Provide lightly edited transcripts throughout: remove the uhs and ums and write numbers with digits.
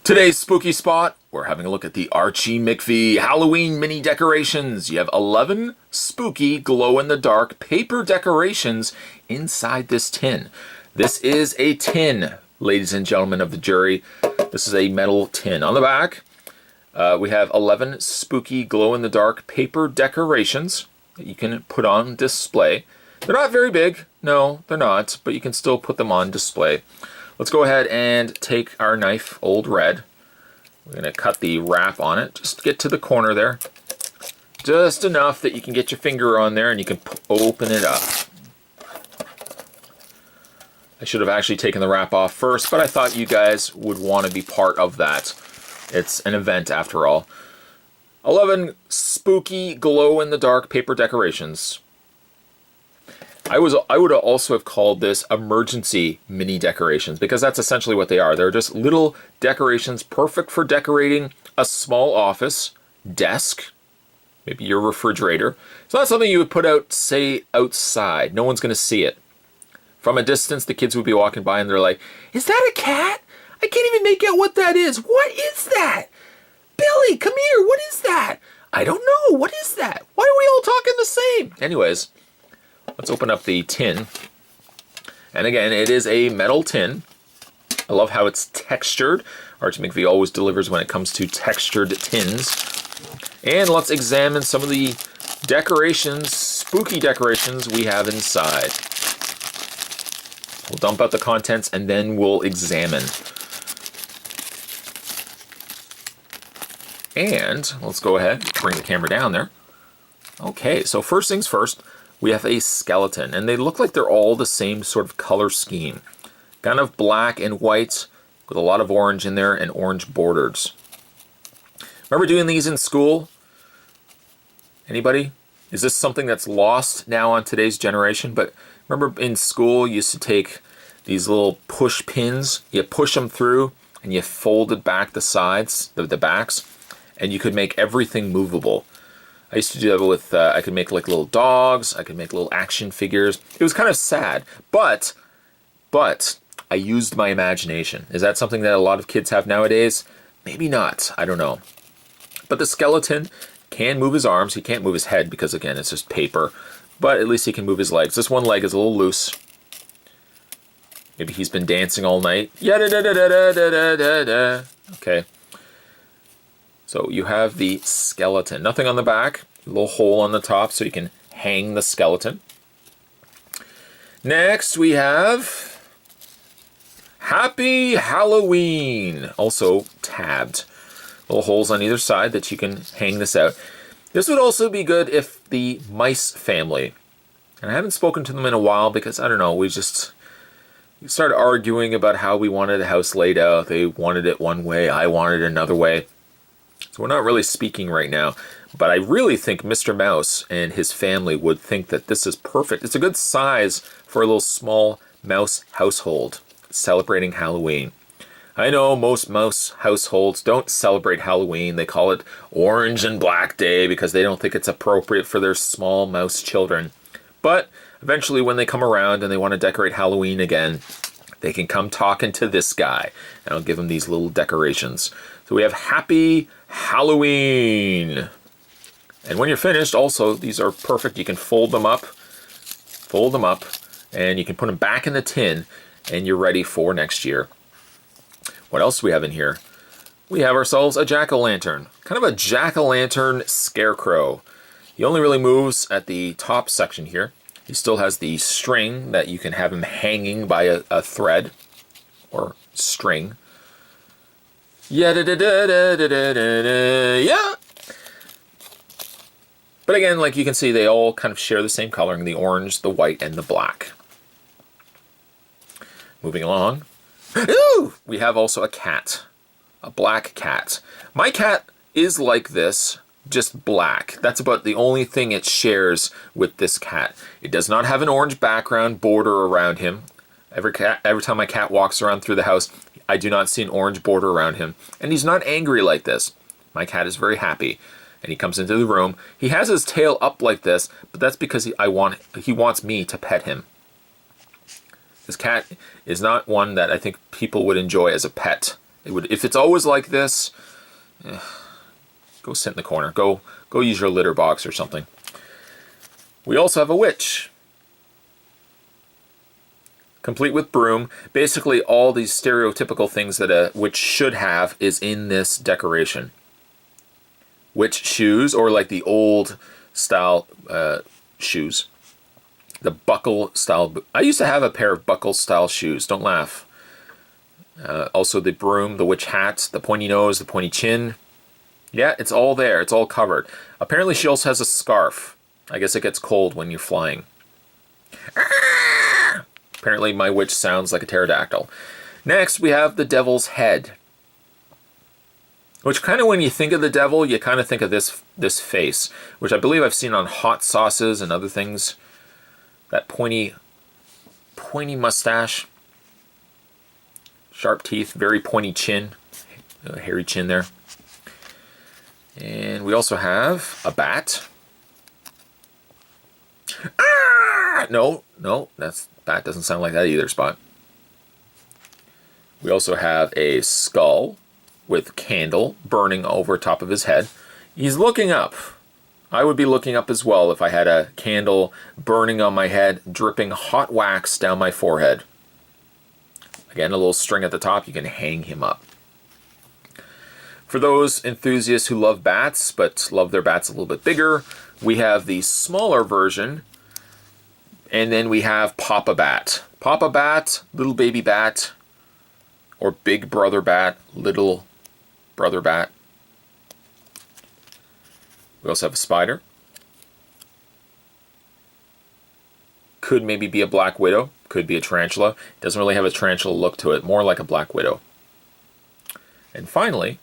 Today's spooky spot, we're having a look at the Archie McPhee Halloween mini decorations. You have 11 spooky glow-in-the-dark paper decorations inside this tin. This is a tin, ladies and gentlemen of the jury. This is a metal tin. On the back, we have 11 spooky glow-in-the-dark paper decorations that you can put on display. They're not very big. No, they're not, but you can still put them on display. Let's go ahead and take our knife, Old Red. We're going to cut the wrap on it. Just get to the corner there. Just enough that you can get your finger on there and you can open it up. I should have actually taken the wrap off first, but I thought you guys would want to be part of that. It's an event after all. 11 spooky glow-in-the-dark paper decorations. I would also have called this emergency mini decorations because that's essentially what they are. They're just little decorations perfect for decorating a small office, desk, maybe your refrigerator. It's not something you would put out, say, outside. No one's going to see it. From a distance, the kids would be walking by and they're like, "Is that a cat? I can't even make out what that is. What is that? Billy, come here. What is that? I don't know. What is that? Why are we all talking the same?" Anyways, let's open up the tin. And again, it is a metal tin. I love how it's textured. Archie McPhee always delivers when it comes to textured tins. And let's examine some of the decorations, spooky decorations we have inside. We'll dump out the contents and then we'll examine. And let's go ahead, bring the camera down there. Okay, so first things first. We have a skeleton, and they look like they're all the same sort of color scheme. Kind of black and white, with a lot of orange in there, and orange borders. Remember doing these in school? Anybody? Is this something that's lost now on today's generation? But remember in school, you used to take these little push pins, you push them through, and you folded back the sides, the backs, and you could make everything movable. I used to do that with, I could make like little dogs, I could make little action figures. It was kind of sad, but I used my imagination. Is that something that a lot of kids have nowadays? Maybe not, I don't know. But the skeleton can move his arms. He can't move his head because, again, it's just paper. But at least he can move his legs. This one leg is a little loose. Maybe he's been dancing all night. Yada-da-da-da-da-da-da-da. Okay. So you have the skeleton. Nothing on the back. A little hole on the top so you can hang the skeleton. Next we have Happy Halloween. Also tabbed. Little holes on either side that you can hang this out. This would also be good if the mice family. And I haven't spoken to them in a while because, I don't know, we started arguing about how we wanted the house laid out. They wanted it one way. I wanted it another way. So we're not really speaking right now, but I really think Mr. Mouse and his family would think that this is perfect. It's a good size for a little small mouse household celebrating Halloween. I know most mouse households don't celebrate Halloween. They call it Orange and Black Day because they don't think it's appropriate for their small mouse children. But eventually when they come around and they want to decorate Halloween again, they can come talking to this guy. And I'll give them these little decorations. So we have Happy Halloween. And when you're finished, also, these are perfect. You can fold them up, and you can put them back in the tin, and you're ready for next year. What else do we have in here? We have ourselves a jack-o'-lantern. Kind of a jack-o'-lantern scarecrow. He only really moves at the top section here. He still has the string that you can have him hanging by a thread or string. Yeah. But again, like you can see, they all kind of share the same coloring, the orange, the white, and the black. Moving along. Ooh! We have also a cat. A black cat. My cat is like this, just black. That's about the only thing it shares with this cat. It does not have an orange background border around him. Every time my cat walks around through the house, I do not see an orange border around him. And he's not angry like this. My cat is very happy. And he comes into the room. He has his tail up like this, but that's because he wants me to pet him. This cat is not one that I think people would enjoy as a pet If it's always like this, go sit in the corner. Go use your litter box or something. We also have a witch, complete with broom. Basically, all these stereotypical things that a witch should have is in this decoration. Witch shoes, or like the old style shoes. The buckle style. I used to have a pair of buckle style shoes. Don't laugh. Also the broom, the witch hat, the pointy nose, the pointy chin. Yeah, it's all there. It's all covered. Apparently she also has a scarf. I guess it gets cold when you're flying. Apparently my witch sounds like a pterodactyl. Next, we have the devil's head. Which kind of, when you think of the devil, you kind of think of this face. Which I believe I've seen on hot sauces and other things. That pointy mustache. Sharp teeth, very pointy chin. A hairy chin there. And we also have a bat. No, bat doesn't sound like that either, Spot. We also have a skull with candle burning over top of his head. He's looking up. I would be looking up as well if I had a candle burning on my head, dripping hot wax down my forehead. Again, a little string at the top, you can hang him up. For those enthusiasts who love bats, but love their bats a little bit bigger, we have the smaller version, and then we have Papa Bat. Papa Bat, little baby bat, or big brother bat, little brother bat. We also have a spider. Could maybe be a black widow, could be a tarantula. It doesn't really have a tarantula look to it, more like a black widow. And finally,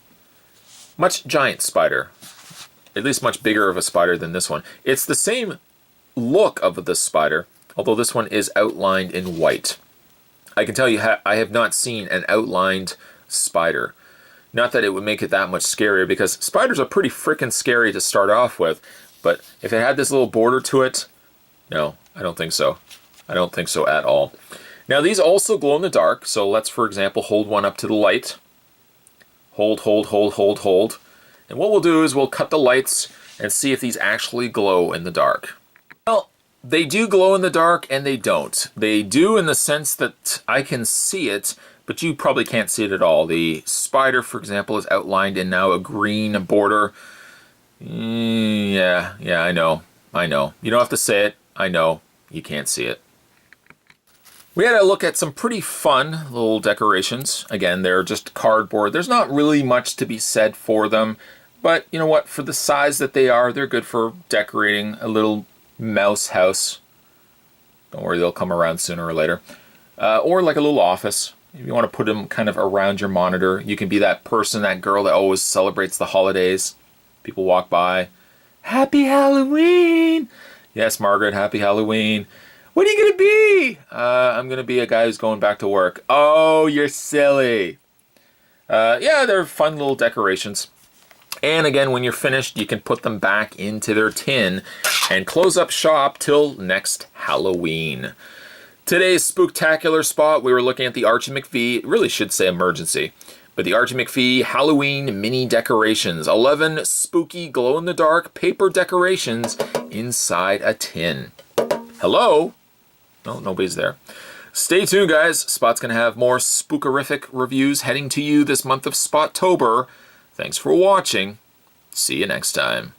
much giant spider. At least much bigger of a spider than this one. It's the same look of the spider, although this one is outlined in white. I can tell you, I have not seen an outlined spider. Not that it would make it that much scarier, because spiders are pretty freaking scary to start off with, but if it had this little border to it, no, I don't think so. I don't think so at all. Now these also glow in the dark, so let's, for example, hold one up to the light. Hold. And what we'll do is we'll cut the lights and see if these actually glow in the dark. Well, they do glow in the dark and they don't. They do in the sense that I can see it, but you probably can't see it at all. The spider, for example, is outlined in now a green border. Yeah, I know. You don't have to say it. I know. You can't see it. We had a look at some pretty fun little decorations. Again, they're just cardboard. There's not really much to be said for them, but you know what? For the size that they are, they're good for decorating a little mouse house. Don't worry, they'll come around sooner or later. Or like a little office. If you want to put them kind of around your monitor, you can be that person, that girl that always celebrates the holidays. People walk by. Happy Halloween! Yes, Margaret, happy Halloween. What are you going to be? I'm going to be a guy who's going back to work. Oh, you're silly. Yeah, they're fun little decorations. And again, when you're finished, you can put them back into their tin and close up shop till next Halloween. Today's spooktacular spot, we were looking at the Archie McPhee, it really should say emergency, but the Archie McPhee Halloween mini decorations. 11 spooky glow-in-the-dark paper decorations inside a tin. Hello? No, nobody's there. Stay tuned, guys. Spot's going to have more spookerific reviews heading to you this month of Spottober. Thanks for watching. See you next time.